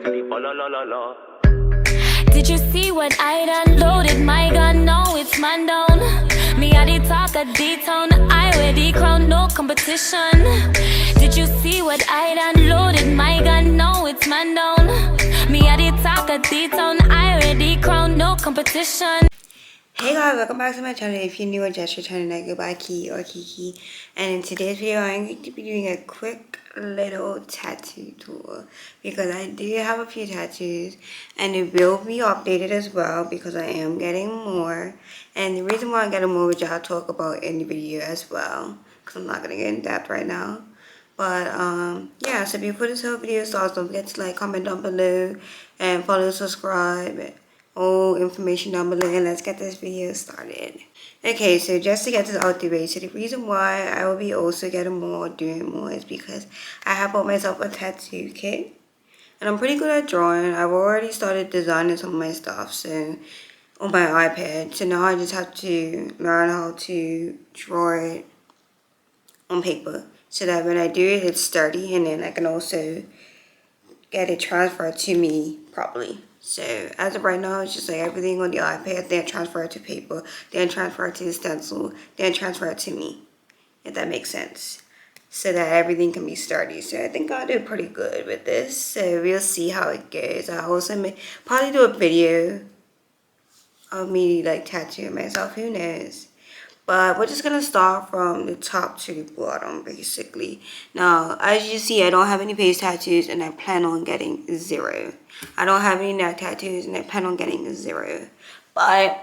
Did you see what I done? Loaded my gun, no, it's man down. Me I did talk a D-town, I wear the crown, no competition. Did you see what I done? Loaded my gun, no, it's man down. Me I did talk a D-town, I wear the crown, no competition. Hey guys, welcome back to my channel. If you're new or just returning, I go by Key or Kiki. And in today's video, I'm going to be doing a quick little tattoo tour because I do have a few tattoos and it will be updated as well because I am getting more. And the reason why I'm getting more, which I'll talk about in the video as well, because I'm not going to get in depth right now. But yeah, so before this whole video starts, don't forget to like, comment down below, and follow, subscribe. All information down below, and let's get this video started. Okay, so just to get this out the way, so the reason why I will be also getting more, doing more, is because I have bought myself a tattoo kit, and I'm pretty good at drawing. I've already started designing some of my stuff, so on my iPad. So now I just have to learn how to draw it on paper, so that when I do it, it's sturdy, and then I can also get it transferred to me properly. So as of right now, it's just like everything on the iPad, then transfer it to paper, then transfer it to the stencil, then transfer it to me, if that makes sense. So that everything can be sturdy. So I think I'll do pretty good with this. So we'll see how it goes. I also may probably do a video of me like tattooing myself, who knows. But we're just going to start from the top to the bottom, basically. Now, as you see, I don't have any face tattoos, and I plan on getting 0. I don't have any neck tattoos, and I plan on getting 0. But,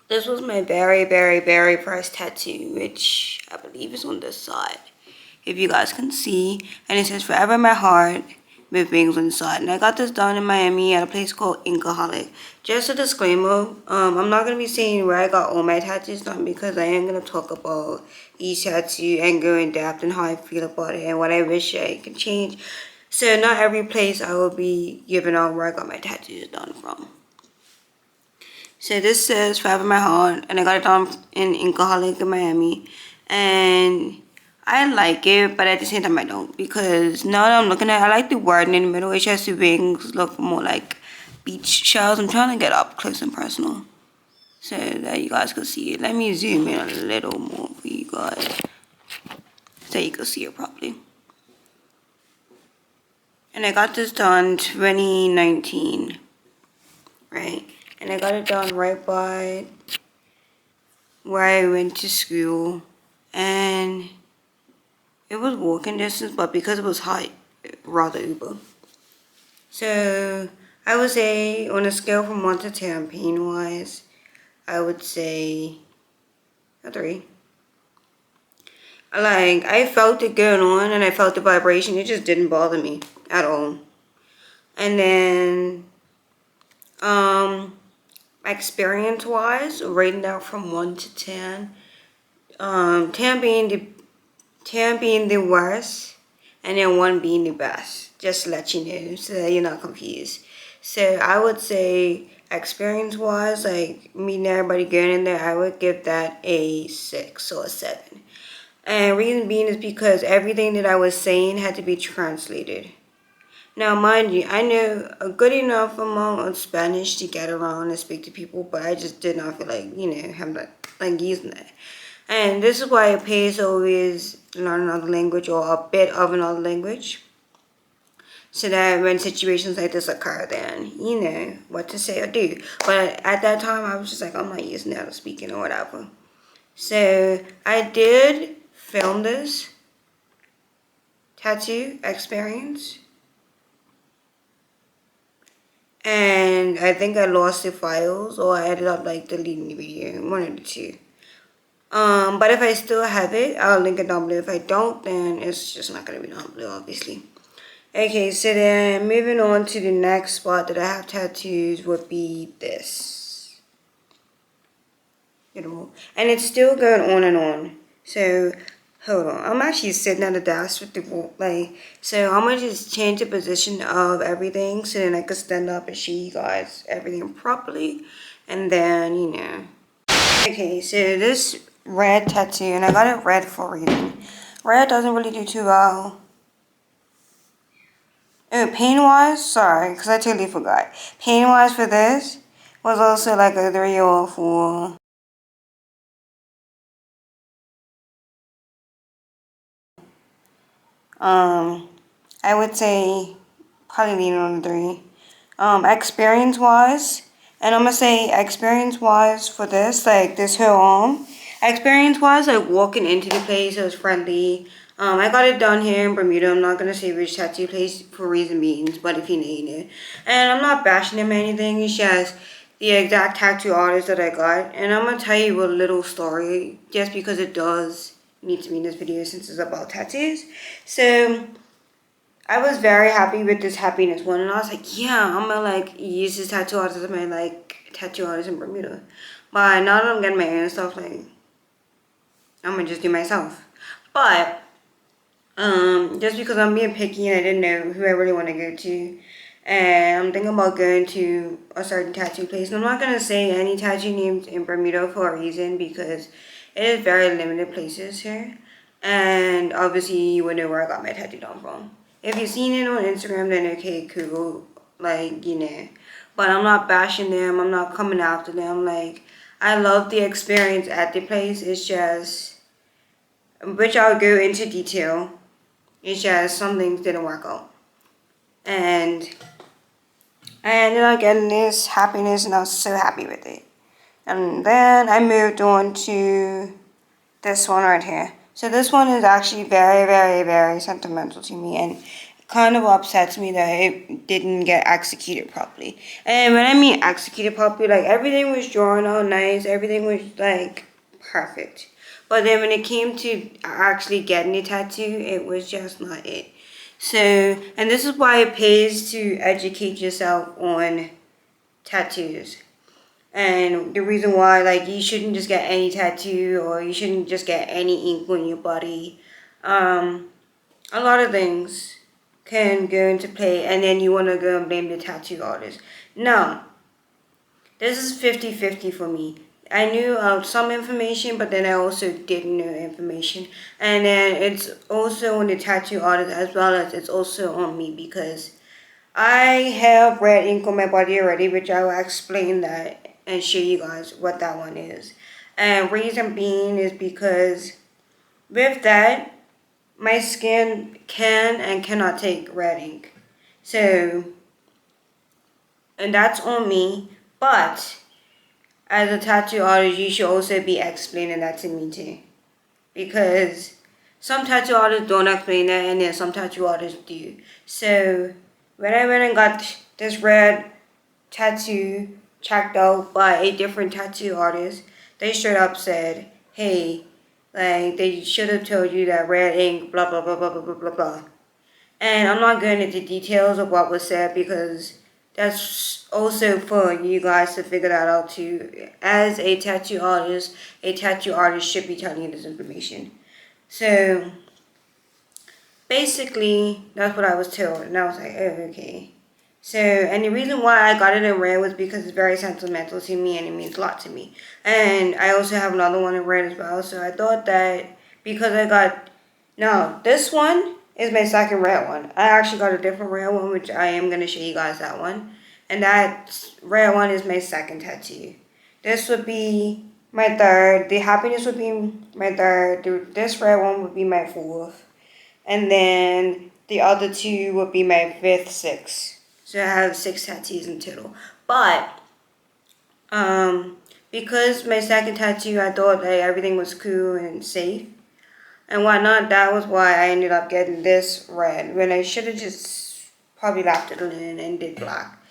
this was my very, very, very first tattoo, which I believe is on this side, if you guys can see. And it says, "Forever in my heart," with wings on the side. And I got this done in Miami at a place called Inkaholic. Just a disclaimer, I'm not going to be saying where I got all my tattoos done because I am going to talk about each tattoo and go in depth and how I feel about it and what I wish I could change. So not every place I will be giving out where I got my tattoos done from. So this says "Forever in my heart," and I got it done in Inkaholic in Miami. And I like it, but at the same time I don't, because now that I'm looking at it, I like the wording in the middle. It just the wings look more like beach shells. I'm trying to get up close and personal so that you guys can see it. Let me zoom in a little more for you guys so you can see it properly. And I got this done 2019, right? And I got it done right by where I went to school, and it was walking distance, but because it was hot, rather Uber. So I would say on a scale from 1 to 10, pain wise, I would say a 3. Like, I felt it going on and I felt the vibration. It just didn't bother me at all. And then experience wise, rating out from 1 to 10, 10 being the worst, and then 1 being the best. Just to let you know, so that you're not confused. So I would say, experience-wise, like meeting everybody going in there, I would give that a 6 or a 7. And reason being is because everything that I was saying had to be translated. Now, mind you, I know a good enough amount of Spanish to get around and speak to people, but I just did not feel like, having like using that. And this is why it pays to always learn another language or a bit of another language, so that when situations like this occur, then you know what to say or do. But at that time, I was just like, I'm not using that or speaking or whatever. So I did film this tattoo experience, and I think I lost the files, or I ended up like deleting the video, one of the two. But if I still have it, I'll link it down below. If I don't, then it's just not going to be down below, obviously. Okay, so then moving on to the next spot that I have tattoos would be this. And it's still going on and on. So, hold on. I'm actually sitting at the desk with the so I'm going to just change the position of everything so then I can stand up and show you guys everything properly. And then, Okay, so this red tattoo, and I got it red for a reason. Red doesn't really do too well Oh, pain-wise, sorry, because I totally forgot. Pain-wise for this was also like a 3 or 4. I would say probably lean on a 3. Experience-wise, and I'm gonna say experience-wise for this, like this whole experience-wise, like walking into the place, it was friendly. I got it done here in Bermuda. I'm not gonna say which tattoo place for reason beings, but if you need it. And I'm not bashing them or anything, it's just the exact tattoo artist that I got. And I'm gonna tell you a little story, just because it does need to be in this video since it's about tattoos. So, I was very happy with this happiness one, and I was like, yeah, I'm gonna like use this tattoo artist as my like tattoo artist in Bermuda. But now that I'm getting married and stuff, like I'm gonna just do myself. But just because I'm being picky and I didn't know who I really want to go to, and I'm thinking about going to a certain tattoo place. And I'm not gonna say any tattoo names in Bermuda for a reason because it is very limited places here, and obviously you would know where I got my tattoo done from. If you've seen it on Instagram, then okay, cool, like you know. But I'm not bashing them. I'm not coming after them. Like I love the experience at the place. It's just, which I'll go into detail. It's just some things didn't work out. And I ended up getting this happiness and I was so happy with it. And then I moved on to this one right here. So this one is actually very, very, very sentimental to me and it kind of upsets me that it didn't get executed properly. And when I mean executed properly, like everything was drawn out nice, everything was like perfect. But then when it came to actually getting a tattoo, it was just not it. So, and this is why it pays to educate yourself on tattoos. And the reason why, like, you shouldn't just get any tattoo or you shouldn't just get any ink on your body. A lot of things can go into play and then you want to go and blame the tattoo artist. No, this is 50-50 for me. I knew some information, but then I also didn't know information. And then it's also on the tattoo artist as well as it's also on me because I have red ink on my body already, which I will explain that and show you guys what that one is. And reason being is because with that, my skin can and cannot take red ink. So, and that's on me, but as a tattoo artist, you should also be explaining that to me too. Because some tattoo artists don't explain that and then some tattoo artists do. So, when I went and got this red tattoo checked out by a different tattoo artist, they straight up said, hey, like they should have told you that red ink, blah, blah, blah, blah, blah, blah, blah, blah. And I'm not going into details of what was said because that's also for you guys to figure that out too. As a tattoo artist should be telling you this information. So, basically, that's what I was told. And I was like, oh, okay. So, and the reason why I got it in red was because it's very sentimental to me and it means a lot to me. And I also have another one in red as well. So I thought that because I got, no, this one is my second red one. I actually got a different red one, which I am going to show you guys that one. And that red one is my second tattoo. This would be my third. The happiness would be my third. This red one would be my fourth. And then the other two would be my fifth, sixth. So I have 6 tattoos in total. But because my second tattoo, I thought like everything was cool and safe and whatnot. That was why I ended up getting this red when I should have just probably left it in and did black.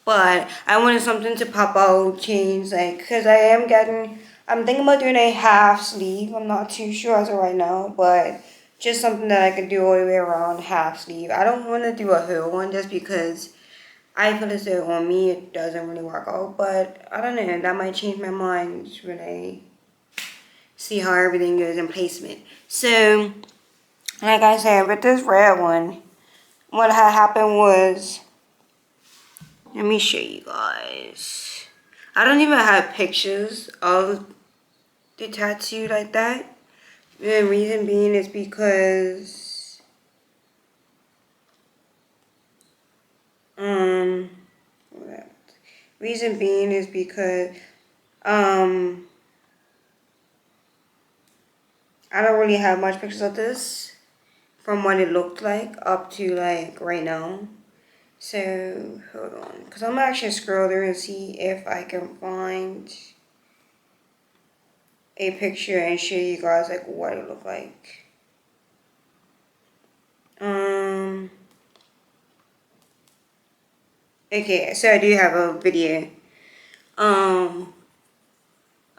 But I wanted something to pop out, change, like, because I'm thinking about doing a half sleeve. I'm not too sure as of right now, but just something that I could do all the way around, half sleeve. I don't want to do a whole one just because I feel as though on me it doesn't really work out. But I don't know, that might change my mind when I see how everything goes in placement. So, like I said, with this red one, what had happened was, let me show you guys. I don't even have pictures of the tattoo like that. The reason being is because Um, reason being is because I don't really have much pictures of this from what it looked like up to like right now. So hold on, because I'm actually scroll through and see if I can find a picture and show you guys like what it looked like. Okay, so I do have a video. I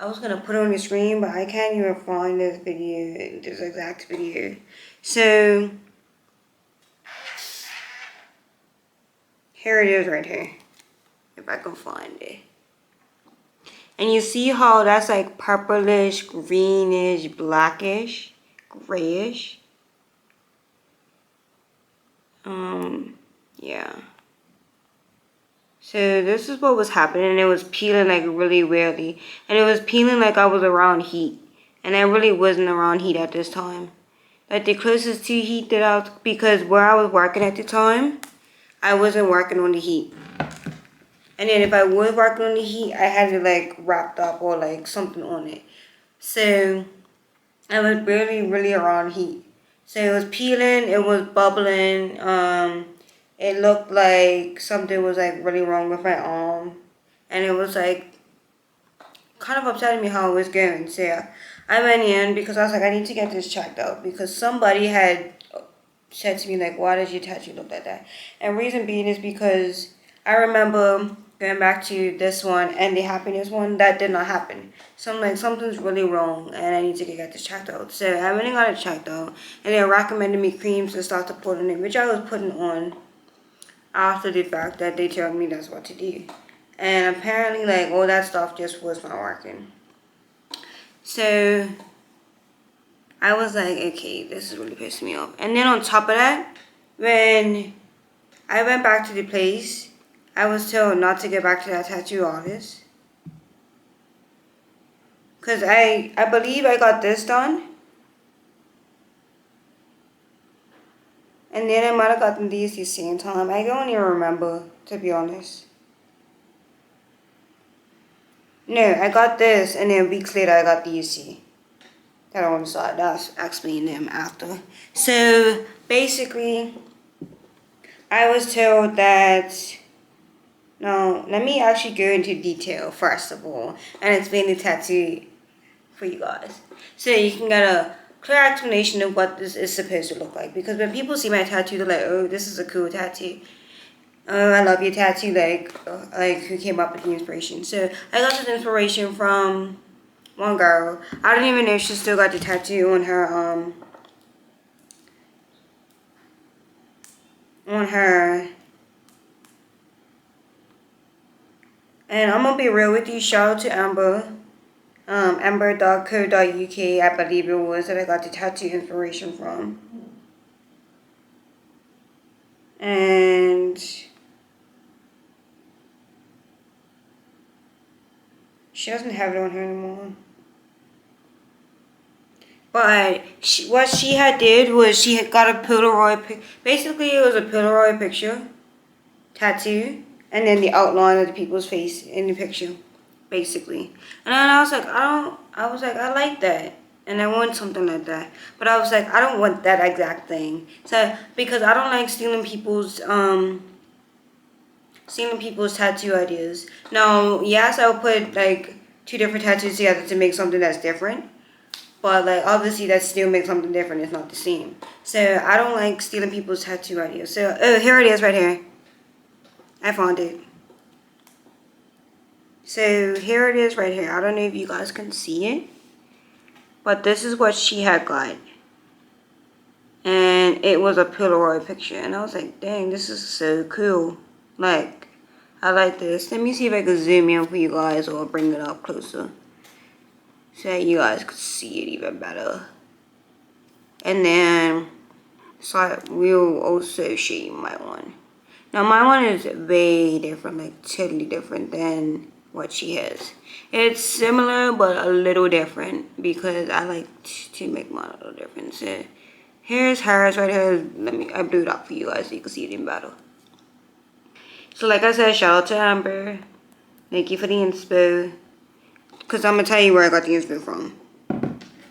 was gonna put it on the screen, but I can't even find this video, this exact video. So here it is right here, if I can find it. And you see how that's like purplish, greenish, blackish, grayish. Yeah. So this is what was happening. It was peeling like really weirdly. And it was peeling like I was around heat. And I really wasn't around heat at this time. Like the closest to heat that I was, because where I was working at the time, I wasn't working on the heat. And then if I was working on the heat, I had it like wrapped up or like something on it. So I was barely really around heat. So it was peeling, it was bubbling, it looked like something was like really wrong with my arm. And it was like kind of upsetting me how it was going. So yeah, I went in because I was like, I need to get this checked out because somebody had said to me like, why does your tattoo look like that? And reason being is because I remember going back to this one and the happiness one, that did not happen. So I'm like, something's really wrong and I need to get this checked out. So I went and got it checked out and they recommended me creams to start to put on it, which I was putting on after the fact that they told me that's what to do. And apparently like all that stuff just was not working. So I was like, okay, this is really pissing me off. And then on top of that, when I went back to the place, I was told not to get back to that tattoo artist. Because I believe I got this done. And then I might have gotten these at the same time. I don't even remember, to be honest. No, I got this and then weeks later I got these. That I want to start. That's explaining them after. So basically, I was told that. Now, let me actually go into detail first of all and explain the tattoo for you guys. So you can get a clear explanation of what this is supposed to look like. Because when people see my tattoo, they're like, oh, this is a cool tattoo. Oh, I love your tattoo, like who came up with the inspiration. So I got this inspiration from one girl. I don't even know if she still got the tattoo on her, and I'm gonna be real with you. Shout out to Amber. Amber.co.uk, I believe it was, that I got the tattoo inspiration from. And she doesn't have it on her anymore. But what she had did was she had got a Polaroid, basically it was a Polaroid picture, tattoo, and then the outline of the people's face in the picture, basically. And then I was like, I like that. And I want something like that. But I was like, I don't want that exact thing. So, because I don't like stealing people's tattoo ideas. Now, yes, I'll put like 2 different tattoos together to make something that's different. But like obviously that still makes something different. It's not the same. So I don't like stealing people's tattoo ideas. So here it is right here. I found it. So here it is right here. I don't know if you guys can see it. But this is what she had got. And it was a Polaroid picture. And I was like, dang, this is so cool. Like, I like this. Let me see if I can zoom in for you guys or bring it up closer, so that you guys could see it even better. And then, so we'll also show you my one. Now my one is way different, like totally different than what she has. It's similar but a little different because I like to make mine a little different. So here's hers right here. I blew it up for you guys so you can see it in better. So like I said, shout out to Amber. Thank you for the inspo. Because I'm going to tell you where I got the inspo from.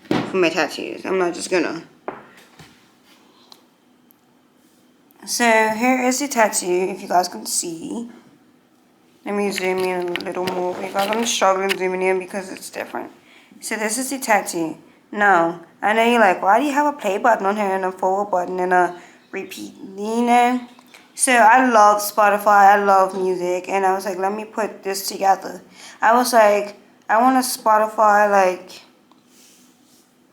For my tattoos. I'm not just gonna. So here is the tattoo, if you guys can see. Let me zoom in a little more because I'm struggling zooming in because it's different. So this is the tattoo. Now, I know you're like, why do you have a play button on here and a forward button and a repeat, you know? So I love Spotify, I love music, and I was like, let me put this together. I was like, I want a Spotify, like,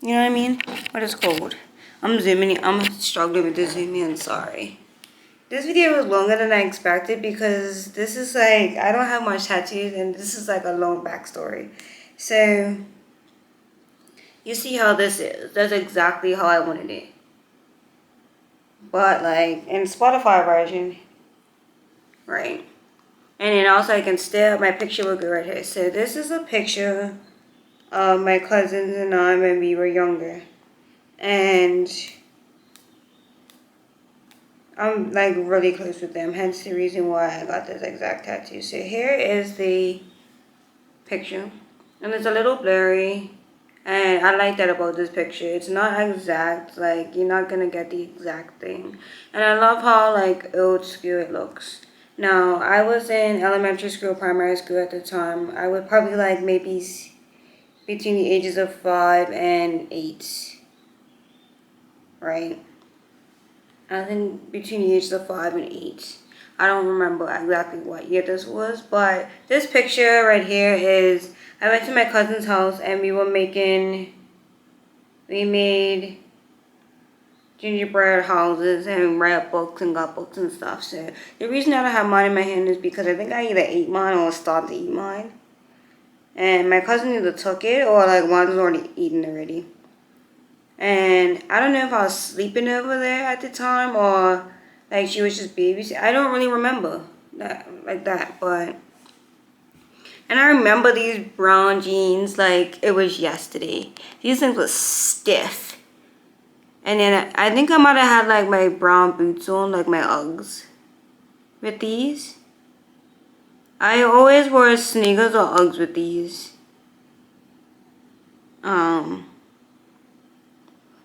you know what I mean? What is it called? I'm zooming in, I'm struggling with the zoom in, sorry. This video was longer than I expected because this is like, I don't have much tattoos and this is like a long backstory. So, you see how this is. That's exactly how I wanted it. But like, in Spotify version, right? And then also I can still, my picture will go right here. So this is a picture of my cousins and I when we were younger. And I'm like really close with them, hence the reason why I got this exact tattoo. So here is the picture, and it's a little blurry, and I like that about this picture. It's not exact, like you're not gonna get the exact thing. And I love how like old school it looks. Now, I was in elementary school, primary school at the time. I was probably like maybe between the ages of 5 and 8, right? I think between the ages of 5 and 8. I don't remember exactly what year this was, but this picture right here is, I went to my cousin's house and we made gingerbread houses and read books and got books and stuff. So the reason I don't have mine in my hand is because I think I either ate mine or started to eat mine. And my cousin either took it or like one was already eaten already. And I don't know if I was sleeping over there at the time or like she was just babysitting. I don't really remember that like that, but and I remember these brown jeans like it was yesterday. These things were stiff. And then I think I might have had like my brown boots on, like my Uggs with these. I always wore sneakers or Uggs with these.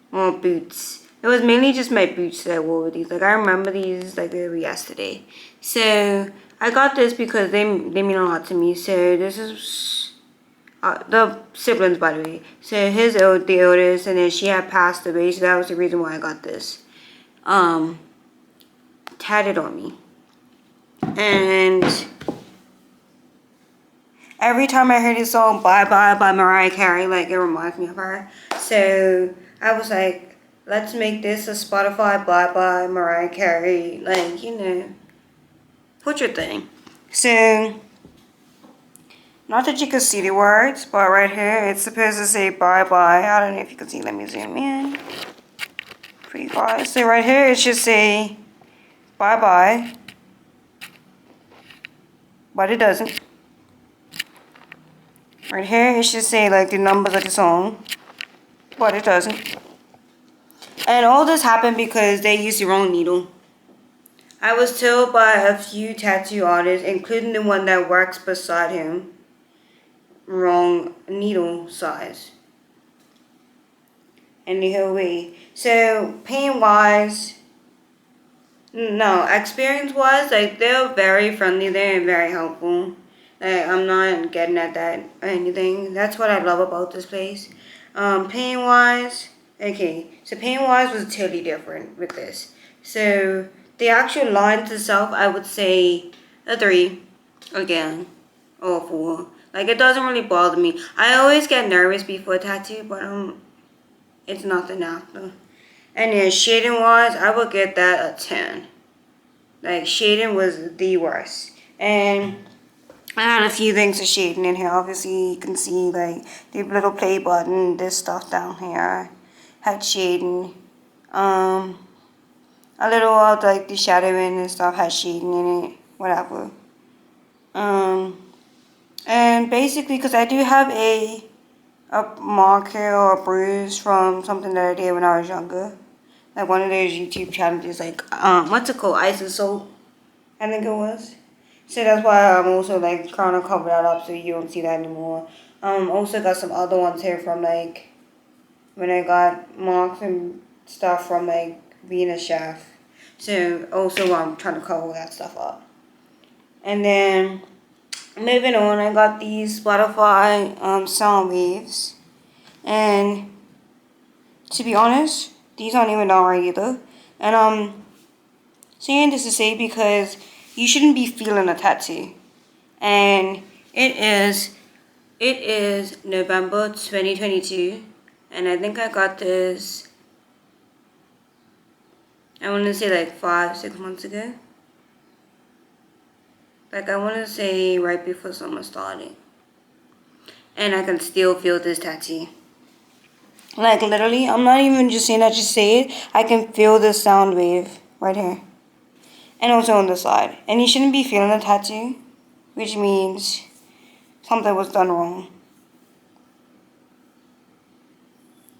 Or boots. It was mainly just my boots that I wore with these. Like I remember these like they were yesterday. So I got this because they mean a lot to me. So this is the siblings, by the way. So the oldest, and then she had passed away. So that was the reason why I got this tatted on me. And every time I hear this song "Bye Bye" by Mariah Carey, like it reminds me of her. So I was like, let's make this a Spotify "Bye Bye" Mariah Carey, like, you know, put your thing. So, not that you can see the words, but right here it's supposed to say "Bye Bye." I don't know if you can see. Let me zoom in for you guys. So right here it should say "Bye Bye," but it doesn't. Right here it should say like the numbers of the song, but it doesn't. And all this happened because they used the wrong needle. I was told by a few tattoo artists, including the one that works beside him, wrong needle size and the whole way. So pain wise, no, experience wise, like they're very friendly there and very helpful. Like I'm not getting at that or anything. That's what I love about this place. Pain wise, okay, so pain wise was totally different with this. So the actual lines itself, I would say a 3 again, or 4. Like it doesn't really bother me. I always get nervous before a tattoo, but it's nothing after. And then shading wise, I would get that a 10. Like shading was the worst. And I had a few things of shading in here. Obviously, you can see like the little play button, this stuff down here had shading. A little of like the shadowing and stuff had shading in it, whatever. And basically, because I do have a mark here or a bruise from something that I did when I was younger. Like one of those YouTube challenges, like, what's it called? Ice and Soap, I think it was. So that's why I'm also like trying to cover that up so you don't see that anymore. Also got some other ones here from like when I got marks and stuff from like being a chef. So also I'm trying to cover that stuff up. And then moving on, I got these butterfly sound waves. And to be honest, these aren't even alright either. And saying this to say because you shouldn't be feeling a tattoo. And it is November 2022, and I think I got this, I want to say like 5-6 months ago. Like I want to say right before summer started. And I can still feel this tattoo. Like literally, I'm not even just saying that just say it. I can feel the sound wave right here. And also on the side. And you shouldn't be feeling a tattoo, which means something was done wrong.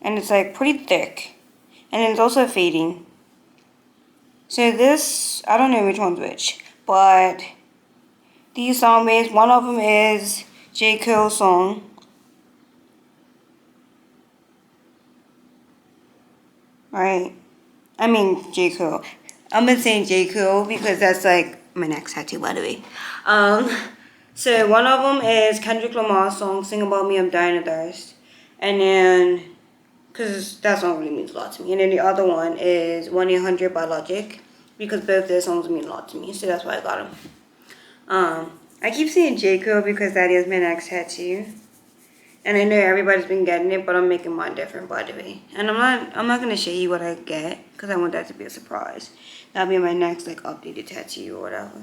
And it's like pretty thick. And it's also fading. So this, I don't know which one's which, but these sound waves, one of them is J. Cole's song. Right? I mean J. Cole. I'm gonna say J. Cole because that's like my next tattoo, by the way. So one of them is Kendrick Lamar's song, Sing About Me, I'm Dying of Thirst. And then, because that song really means a lot to me. And then the other one is 1-800 by Logic, because both their songs mean a lot to me. So that's why I got them. I keep saying J. Cole because that is my next tattoo. And I know everybody's been getting it, but I'm making mine different, by the way. And I'm not gonna show you what I get because I want that to be a surprise. That'll be my next like updated tattoo or whatever.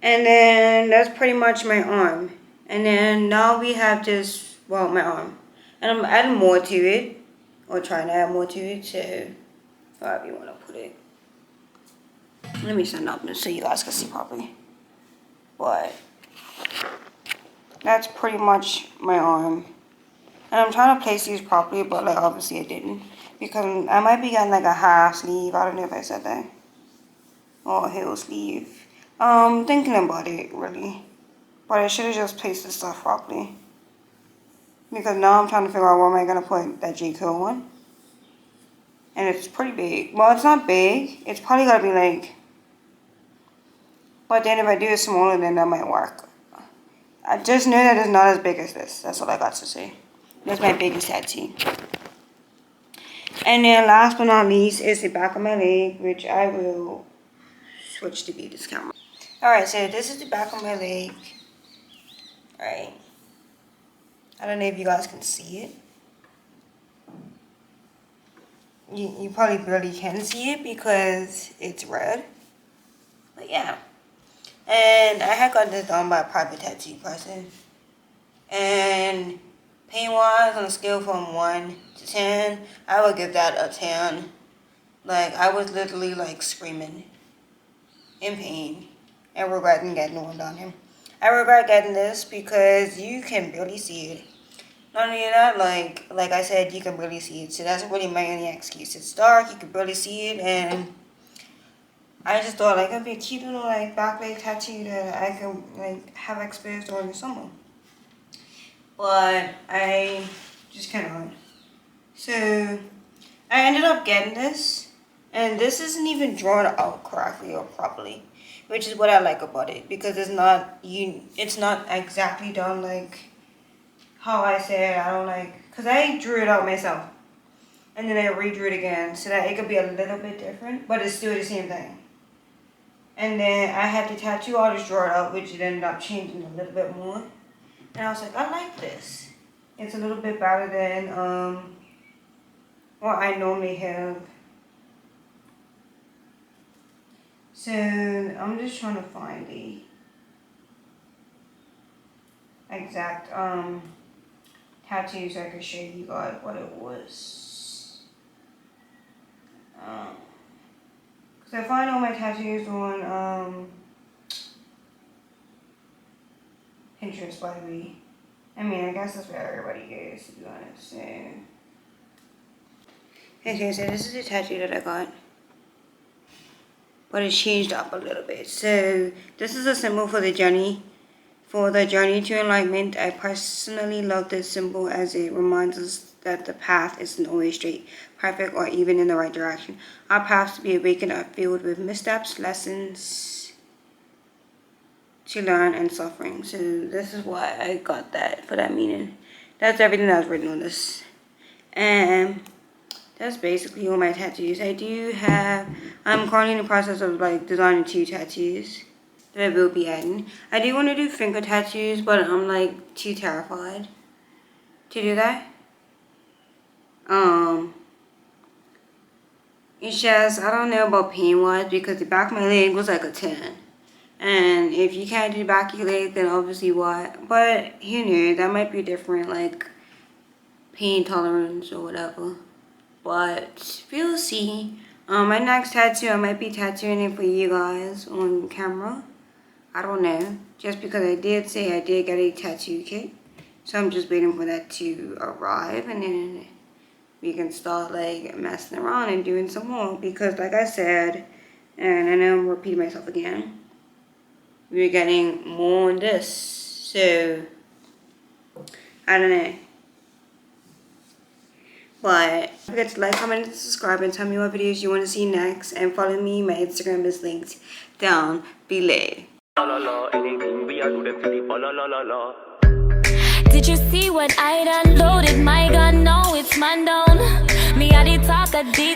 And then that's pretty much my arm. And then now we have this, well, my arm. And I'm adding more to it, or trying to add more to it, so however you want to put it. Let me stand up so you guys can see properly. But that's pretty much my arm. And I'm trying to place these properly, but like obviously I didn't. Because I might be getting like a half sleeve. I don't know if I said that. Or a whole sleeve. Thinking about it really. But I should have just placed this stuff properly. Because now I'm trying to figure out where am I going to put that J. Cole one. And it's pretty big. Well, it's not big. It's probably going to be like... But then if I do it smaller, then that might work. I just know that it's not as big as this. That's all I got to say. That's my biggest tattoo. And then last but not least is the back of my leg, which I will switch to be this camera. Alright, so this is the back of my leg. Alright. I don't know if you guys can see it. You probably barely can see it because it's red. But yeah. And I had got this done by a private tattoo person. And pain-wise, on a scale from 1 to 10, I would give that a 10. Like, I was literally, like, screaming in pain and regretting getting one done here. I regret getting this because you can barely see it. Not only that, like I said, you can barely see it. So that's really my only excuse. It's dark, you can barely see it, and I just thought, like, it'd be a cute little, like, back leg tattoo that I could, like, have exposed during the summer. But I just cannot. So I ended up getting this, and this isn't even drawn out correctly or properly, which is what I like about it, because it's not exactly done like how I said. I don't like, because I drew it out myself, and then I redrew it again so that it could be a little bit different, but it's still the same thing. And then I had the tattoo artist draw it out, which it ended up changing a little bit more. And I was like, I like this. It's a little bit better than what I normally have. So I'm just trying to find the exact tattoo so I can show you guys what it was. Cause I find all my tattoos on Pinterest, by the way. I mean, I guess that's where everybody goes, to be honest. So okay, so this is the tattoo that I got. but it changed up a little bit. So this is a symbol for the journey. For the journey to enlightenment, I personally love this symbol as it reminds us that the path isn't always straight, perfect, or even in the right direction. Our paths to be awakened are filled with missteps, lessons to learn, and suffering. So this is why I got that for that meaning. That's everything that's written on this. And that's basically all my tattoos. I'm currently in the process of like designing 2 tattoos that I will be adding. I do want to do finger tattoos, but I'm like too terrified to do that. It's just, I don't know about pain wise because the back of my leg was like a 10. And if you can't do the back of your leg, then obviously what? But who knows, that might be different, like pain tolerance or whatever. But we'll see. My next tattoo, I might be tattooing it for you guys on camera. I don't know. Just because I did say I did get a tattoo kit. So I'm just waiting for that to arrive and then we can start like messing around and doing some more. Because like I said, and I know I'm repeating myself again, we're getting more on this. So, I don't know. But don't forget to like, comment, and subscribe and tell me what videos you want to see next. And follow me. My Instagram is linked down below. Did you see what I done loaded my gun? No, it's man down. Me, I did talk a deep.